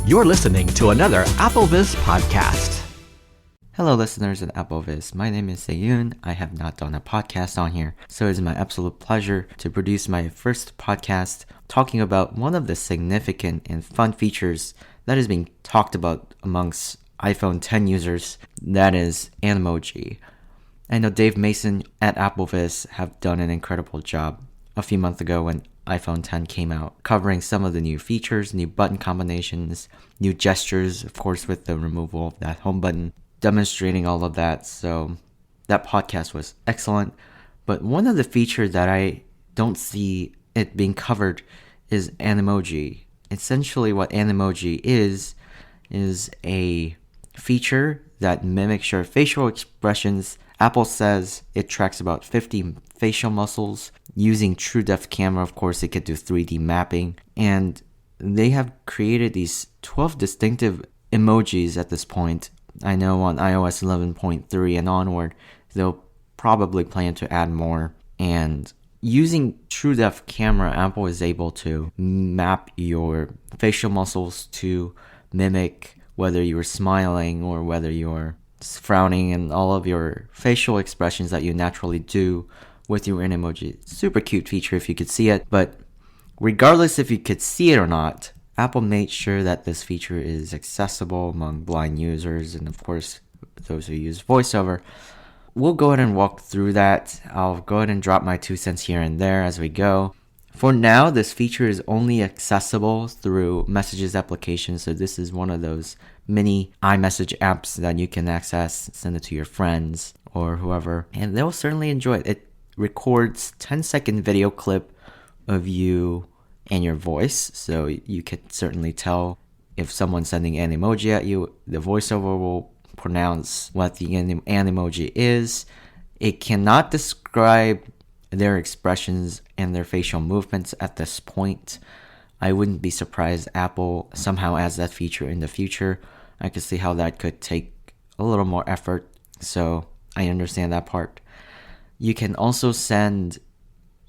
You're listening to another AppleVis podcast. Hello listeners at AppleVis, my name is Seyoon. I have not done a podcast on here, so it is my absolute pleasure to produce my first podcast talking about one of the significant and fun features that is being talked about amongst iPhone 10 users, that is Animoji. I know Dave Mason at AppleVis have done an incredible job a few months ago when iPhone 10 came out, covering some of the new features, new button combinations, new gestures, of course with the removal of that home button, demonstrating all of that. So that podcast was excellent. But one of the features that I don't see it being covered is Animoji. Essentially what Animoji is a feature that mimics your facial expressions. Apple says it tracks about 50 facial muscles. Using true depth camera, of course, it could do 3D mapping. And they have created these 12 distinctive emojis at this point. I know on iOS 11.3 and onward, they'll probably plan to add more. And using true depth camera, Apple is able to map your facial muscles to mimic whether you're smiling or whether you're frowning, and all of your facial expressions that you naturally do with your Animoji. Super cute feature if you could see it, but regardless if you could see it or not, Apple made sure that this feature is accessible among blind users and of course those who use VoiceOver. We'll go ahead and walk through that. I'll go ahead and drop my 2 cents here and there as we go. For now, this feature is only accessible through Messages application, so this is one of those mini iMessage apps that you can access, send it to your friends or whoever, and they'll certainly enjoy it. It records 10-second video clip of you and your voice, so you can certainly tell if someone's sending an emoji at you. The VoiceOver will pronounce what the Animoji is. It cannot describe their expressions and their facial movements at this point. I wouldn't be surprised Apple somehow adds that feature in the future. I could see how that could take a little more effort, so I understand that part. You can also send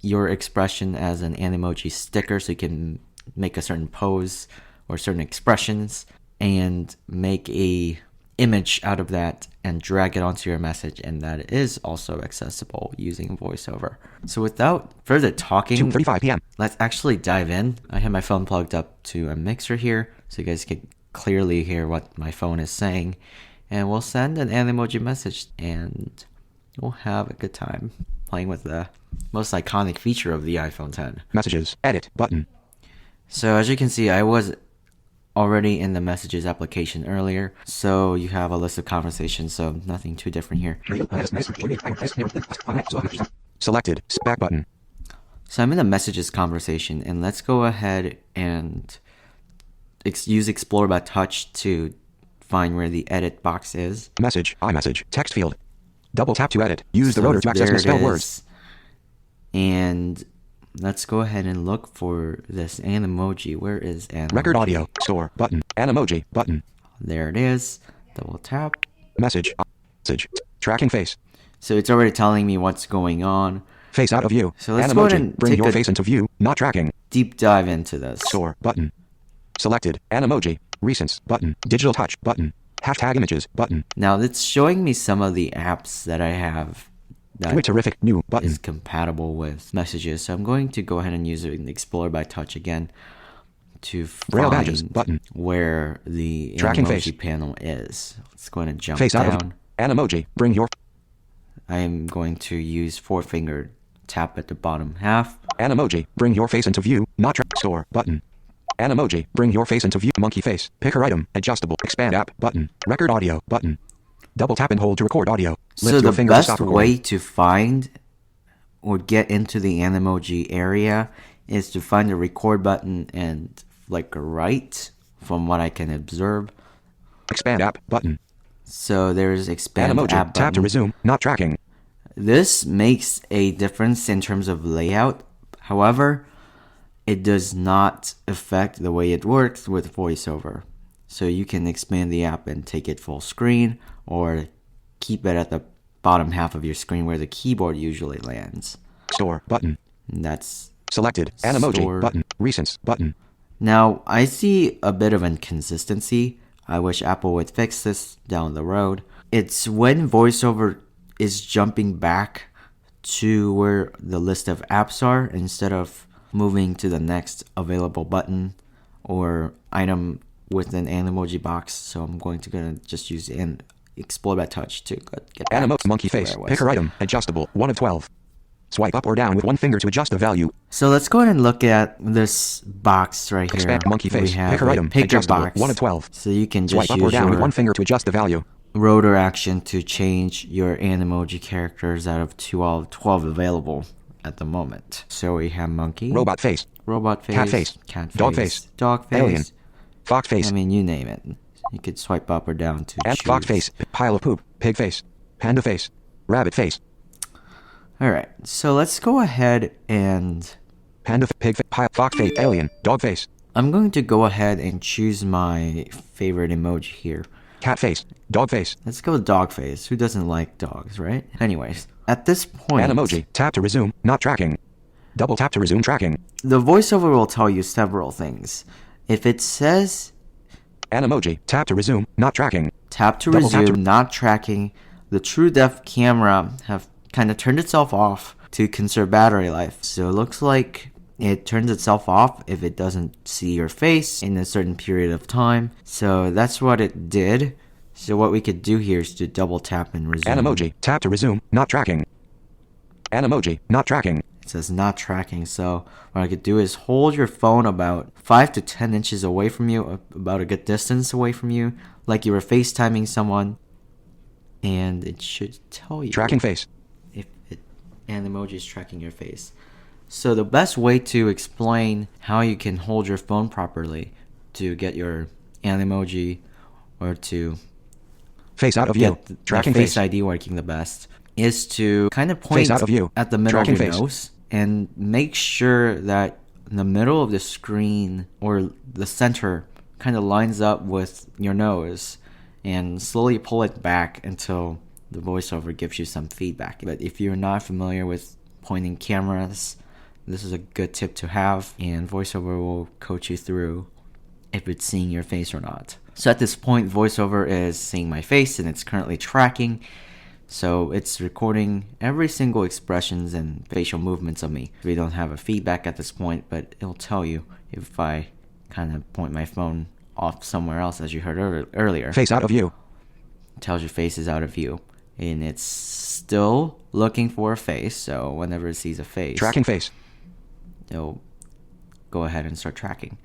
your expression as an Animoji sticker, so you can make a certain pose or certain expressions and make a image out of that and drag it onto your message, and that is also accessible using VoiceOver. So without further talking, 2:35 p.m. let's actually dive in. I have my phone plugged up to a mixer here so you guys can clearly hear what my phone is saying, and we'll send an Animoji message and we'll have a good time playing with the most iconic feature of the iPhone 10. Messages, edit button. So as you can see, I was already in the Messages application earlier, so you have a list of conversations, so nothing too different here. Selected, back button. So I'm in the Messages conversation, and let's go ahead and use Explore by Touch to find where the edit box is. Message, iMessage, text field. Double tap to edit. Use the rotor to access misspelled words. And let's go ahead and look for this Animoji. Where is Animoji? Record audio, store, button, Animoji, button. There it is. Double tap. Message, message, tracking face. So it's already telling me what's going on. Face out of view. So let's Animoji, go ahead and bring take your a face into view, not tracking. deep dive into this. Store, button. Selected, Animoji, recents, button, digital touch, button, hashtag images, button. Now it's showing me some of the apps that I have that Twitterific, new, button. is compatible with Messages. So I'm going to go ahead and use it in Explore by Touch again to Braille find badges, button. where the Tracking Animoji face. panel is. Let's go ahead and jump Face out of down. Animoji, bring your I am going to use 4-finger tap at the bottom half. Animoji, bring your face into view, not track. Store, button. Animoji, bring your face into view. Monkey face, picker item, adjustable, expand app, button. Record audio, button. Double tap and hold to record audio. So Lift the your finger to best stop recording. way to find or get into the Animoji area is to find the record button and flick right, from what I can observe. Expand app, button. So there's expand Animoji, app button. tap to resume, not tracking. This makes a difference in terms of layout. However, it does not affect the way it works with VoiceOver. So you can expand the app and take it full screen, or keep it at the bottom half of your screen where the keyboard usually lands. Store, button. And that's Selected, Animoji, Store. button. Recents, button. Now, I see a bit of inconsistency. I wish Apple would fix this down the road. It's when VoiceOver is jumping back to where the list of apps are instead of moving to the next available button or item within Animoji box. So I'm going to just use Explore by Touch to get back Animoji monkey to where face. I was. Picker item. Adjustable. 1 of 12. Swipe up or down with one finger to adjust the value. So let's go ahead and look at this box right here. Expand monkey face. We have Picker a item. picker Adjustable. box. 1 of 12. So you can just Swipe up or use down with your one finger to adjust the value. rotor action to change your Animoji characters out of 2 out of 12 available at the moment. So we have monkey, Robot face. robot face, Cat face. dog face, Alien. Fox face. I mean, you name it. You could swipe up or down to choose. Fox face. Pile of poop. Pig face. Panda face. Rabbit face. Alright, so let's go ahead and Panda pig face. Pile. Fox face. Alien. Dog face. I'm going to go ahead and choose my favorite emoji here. Cat face. Dog face. Let's go with dog face. Who doesn't like dogs, right? Anyways, at this point, Animoji. Tap to resume. Not tracking. Double tap to resume tracking. the voiceover will tell you several things. If it says Animoji. Tap to resume. Not tracking. tap to Double tap resume, to- not tracking, the true depth camera have kind of turned itself off to conserve battery life. So it looks like it turns itself off if it doesn't see your face in a certain period of time. So that's what it did. So what we could do here is to double tap and resume. Animoji. Tap to resume. Not tracking. Animoji. Not tracking. It says not tracking. So what I could do is hold your phone about 5 to 10 inches away from you, about a good distance away from you, like you were FaceTiming someone, and it should tell you Tracking face. if Animoji is tracking your face. So the best way to explain how you can hold your phone properly to get your Animoji or to Face out of view. get the Tracking Face face. ID working the best is to kind of point Face out of view. at the middle Tracking of your face. nose and make sure that the middle of the screen or the center kind of lines up with your nose, and slowly pull it back until the voiceover gives you some feedback. But if you're not familiar with pointing cameras, this is a good tip to have, and voiceover will coach you through if it's seeing your face or not. So at this point, voiceover is seeing my face and it's currently tracking. So it's recording every single expressions and facial movements of me. We don't have a feedback at this point, but it'll tell you if I kind of point my phone off somewhere else, as you heard earlier. Face out of view. It tells your face is out of view. And it's still looking for a face, so whenever it sees a face, Tracking face. it'll go ahead and start tracking.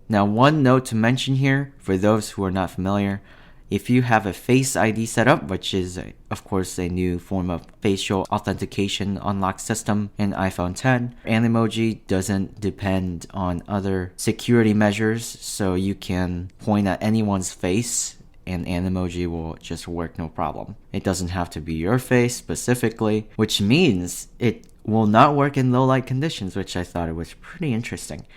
Now, one note to mention here, for those who are not familiar, if you have a Face ID set up, which is, of course, a new form of facial authentication unlock system in iPhone 10, Animoji doesn't depend on other security measures, so you can point at anyone's face and Animoji will just work no problem. It doesn't have to be your face specifically, which means it will not work in low light conditions, which I thought it was pretty interesting.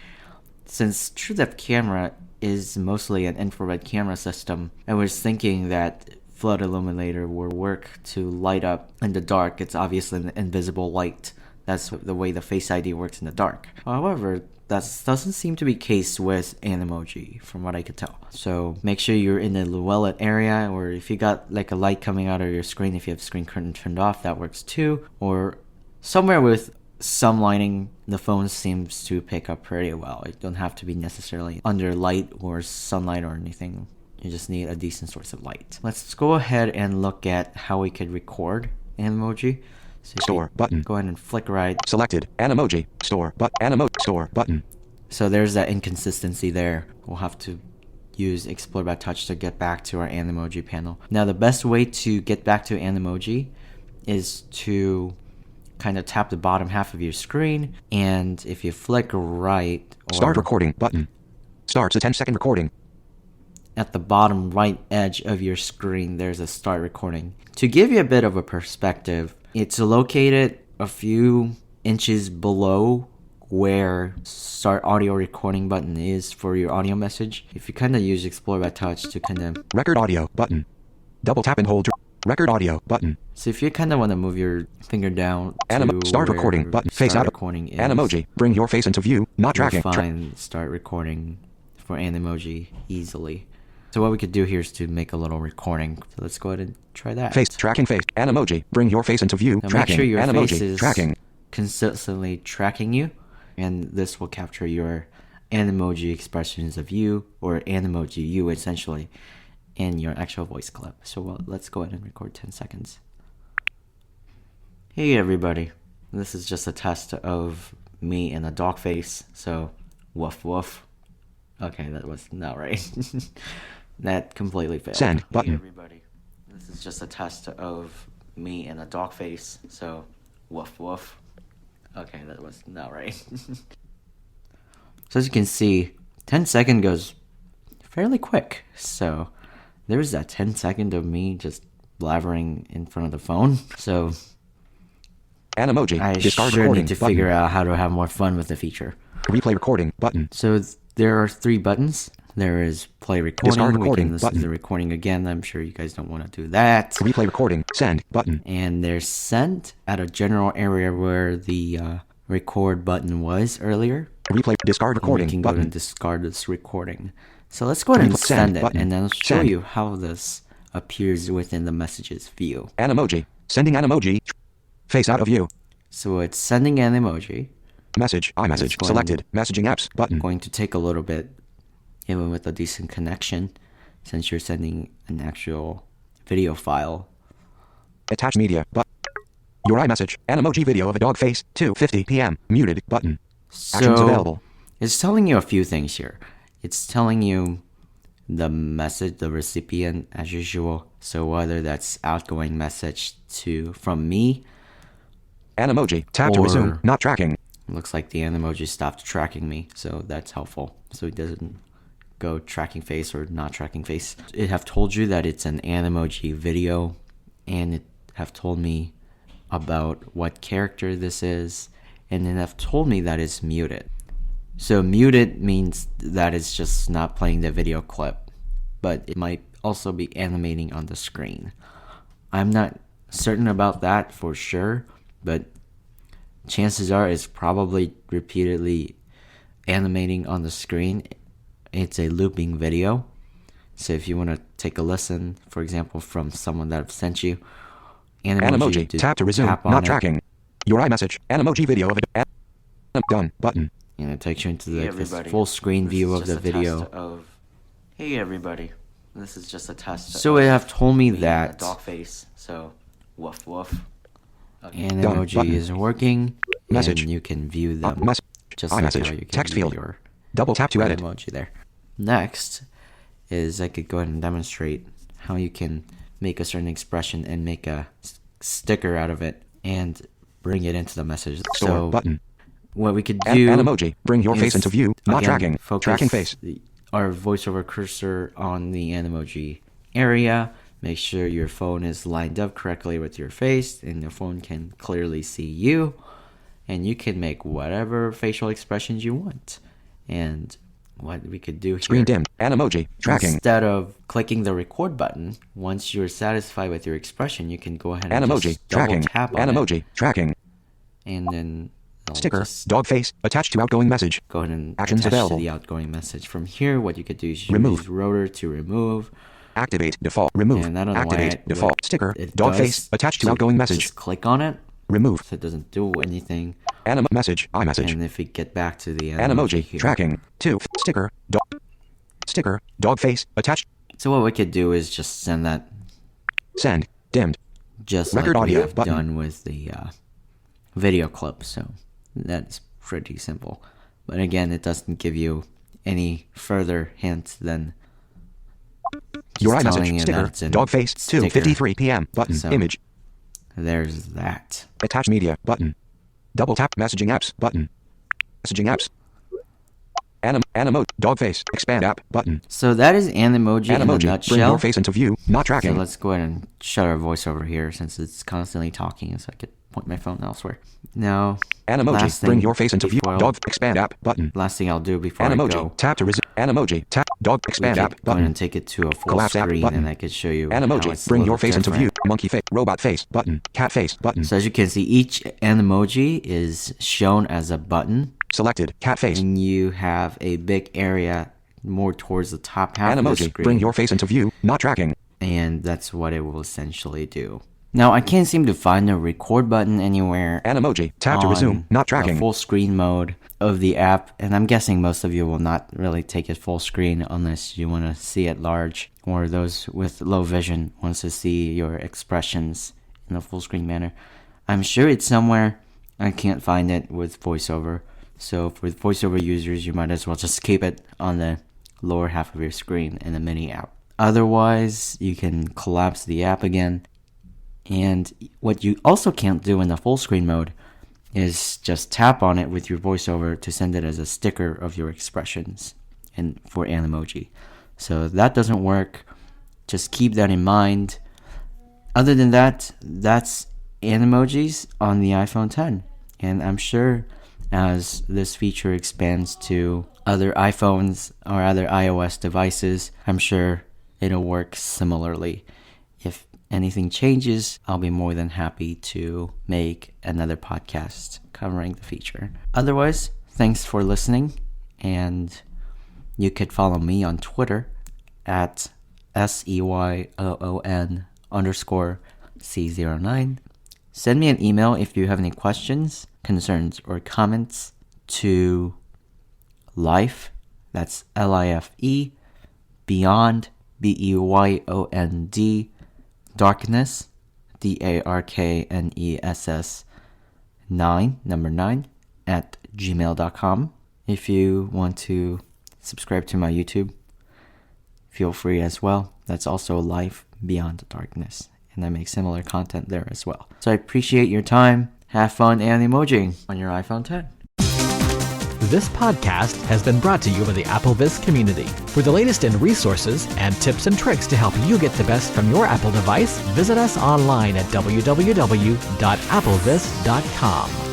Since True Depth Camera is mostly an infrared camera system, I was thinking that Flood Illuminator will work to light up in the dark. It's obviously an invisible light. That's the way the Face ID works in the dark. However, that doesn't seem to be the case with Animoji, from what I could tell. So make sure you're in the low-lit area, or if you got like a light coming out of your screen, if you have screen curtain turned off, that works too. Or somewhere with some lighting, the phone seems to pick up pretty well. It don't have to be necessarily under light or sunlight or anything. You just need a decent source of light. Let's go ahead and look at how we could record Animoji. So Store button. Go ahead and flick right. Selected. Animoji. Store. Animoji. Store button. So there's that inconsistency there. We'll have to use Explore by Touch to get back to our Animoji panel. Now the best way to get back to Animoji is to kind of tap the bottom half of your screen, and if you flick right, or Start recording button. Starts a 10-second recording. at the bottom right edge of your screen, there's a start recording. To give you a bit of a perspective, it's located a few inches below where start audio recording button is for your audio message. If you kind of use Explore by Touch to kind of Record audio button. Double tap and hold to record audio button. So if you kind of want to move your finger down to Start where recording button. Face start out. recording is, Animoji. Bring your face into view. Not you'll tracking. find start recording for Animoji easily. So what we could do here is to make a little recording. So let's go ahead and try that. Face tracking face. Animoji. Bring your face into view. Now Tracking. make sure your Animoji. face is Tracking. consistently tracking you, and this will capture your Animoji expressions of you, or Animoji you essentially, in your actual voice clip. So let's go ahead and record 10 seconds. Hey everybody, this is just a test of me in a dog face, so woof woof. Okay, that was not right. That completely failed. Send button. Hey everybody, this is just a test of me in a dog face, so woof woof. Okay, that was not right. So as you can see, 10-second goes fairly quick. So there's that 10-second of me just blabbering in front of the phone. So Animoji. I Discard sure recording need to button. figure out how to have more fun with the feature. Replay recording button. So there are 3 buttons. There is play recording. Discard We recording can listen button. to the recording again. I'm sure you guys don't want to do that. Replay recording. Send button. And there's send at a general area where the record button was earlier. Replay. Discard And recording we can go button. and discard this recording. So let's go ahead and send it, button. and then I'll show Send. you how this appears within the messages view. Animoji. Sending Animoji. Face out of view. So it's sending an emoji. Message. iMessage. going- Selected. Messaging apps button. Going to take a little bit, even with a decent connection, since you're sending an actual video file. Attach media button. Your iMessage. Animoji video of a dog face. 2:50 p.m. Muted button. Actions So available. it's telling you a few things here. It's telling you the message, the recipient, as usual. So whether that's outgoing message from me. Animoji. Tap to resume. Or- Not tracking. Looks like the Animoji stopped tracking me, so that's helpful. So it doesn't go tracking face or not tracking face. It have told you that it's an Animoji video, and it have told me about what character this is, and then have told me that it's muted. So muted means that it's just not playing the video clip, but it might also be animating on the screen. I'm not certain about that for sure, but chances are it's probably repeatedly animating on the screen. It's a looping video. So if you want to take a listen, for example, from someone that I've sent you, Animoji. Tap to resume. tap on Not it, tracking. Your iMessage. Animoji video of a done button. and it takes you into Hey this everybody, full screen this view is of the just a video. test of- Hey everybody, this is just a test. So of it have told me me, a that dog face. So woof woof. Okay. Animoji button. is working, Message. and you can view them Message. just like iMessage. how you can Text view field. your Double tap to edit. emoji there. Next is I could go ahead and demonstrate how you can make a certain expression and make a sticker out of it and bring it into the message. Store So button. what we could do Animoji. Bring your face is, into view. Not again, tracking. focus Tracking face. our VoiceOver cursor on the Animoji area. Make sure your phone is lined up correctly with your face and your phone can clearly see you. And you can make whatever facial expressions you want. And what we could do Screen here, dimmed. Animoji. Tracking. instead of clicking the record button, once you're satisfied with your expression, you can go ahead and Animoji. just double Tracking. tap on it, Animoji. Tracking. and then I'll Sticker. just Dog face. Attached to outgoing message. go ahead and Actions attach available. to the outgoing message. From here, what you could do is Remove. use rotor to remove. Activate. Default. Remove. And I don't know why Activate. Default. Sticker. it Dog does. face. Attached to So outgoing message. Just click on it, Remove. so it doesn't do anything. Message. iMessage. And if we get back to the Animoji. here, Tracking. 2. Sticker. Dog. Sticker. Dog face. Attached. So what we could do is just send that Send. Dimmed. just Record like audio we have button. done with the video clip. So that's pretty simple. But again, it doesn't give you any further hints than Your just telling iMessage. you that Sticker. it's in Dog face. sticker. 2:53 p.m. Button. So- Image. There's that. Attach media. Button. Double tap. Messaging apps. Button. Messaging apps. Animoji. Dog face. Expand app. Button. So that is Animoji in a Animoji. Bring nutshell. your face into view. Not So tracking. let's go ahead and shut our voiceover here since it's constantly talking, so I could point my phone elsewhere. Now, Animoji. last Bring thing your face into view. before I'll- Dog. Expand app. Button. last thing I'll do before I Animoji. go, Tap to resume. Animoji. Tap. Dog. we Expand could app. go ahead Button. and take it to a full Collapse app screen, button. and I could show you how Animoji. it's a Bring your little face into view. different. Monkey face. Robot face. Button. Cat face. Button. So as you can see, each Animoji is shown as a button, Selected. Cat face. and you have a big area more towards the top half of the Animoji, screen. bring your face into view, not tracking. And that's what it will essentially do. Now, I can't seem to find the record button anywhere. Animoji, tap to on resume, not the tracking. full screen mode of the app, and I'm guessing most of you will not really take it full screen unless you want to see it large, or those with low vision wants to see your expressions in a full screen manner. I'm sure it's somewhere. I can't find it with VoiceOver. So for VoiceOver users, you might as well just keep it on the lower half of your screen in the mini app. Otherwise, you can collapse the app again. And what you also can't do in the full screen mode is just tap on it with your VoiceOver to send it as a sticker of your expressions and for Animoji. So that doesn't work. Just keep that in mind. Other than that, that's Animojis on the iPhone 10. And I'm sure as this feature expands to other iPhones or other iOS devices, I'm sure it'll work similarly. If anything changes, I'll be more than happy to make another podcast covering the feature. Otherwise, thanks for listening, and you could follow me on Twitter at SEYOON_C09. Send me an email if you have any questions, concerns, or comments to life, that's LIFE, beyond, BEYOND, darkness, DARKNESS 9 at gmail.com. If you want to subscribe to my YouTube, feel free as well. That's also Life Beyond Darkness, and I make similar content there as well. So I appreciate your time. Have fun Animojiing on your iPhone 10. This podcast has been brought to you by the AppleVis community. For the latest in resources and tips and tricks to help you get the best from your Apple device, visit us online at www.applevis.com.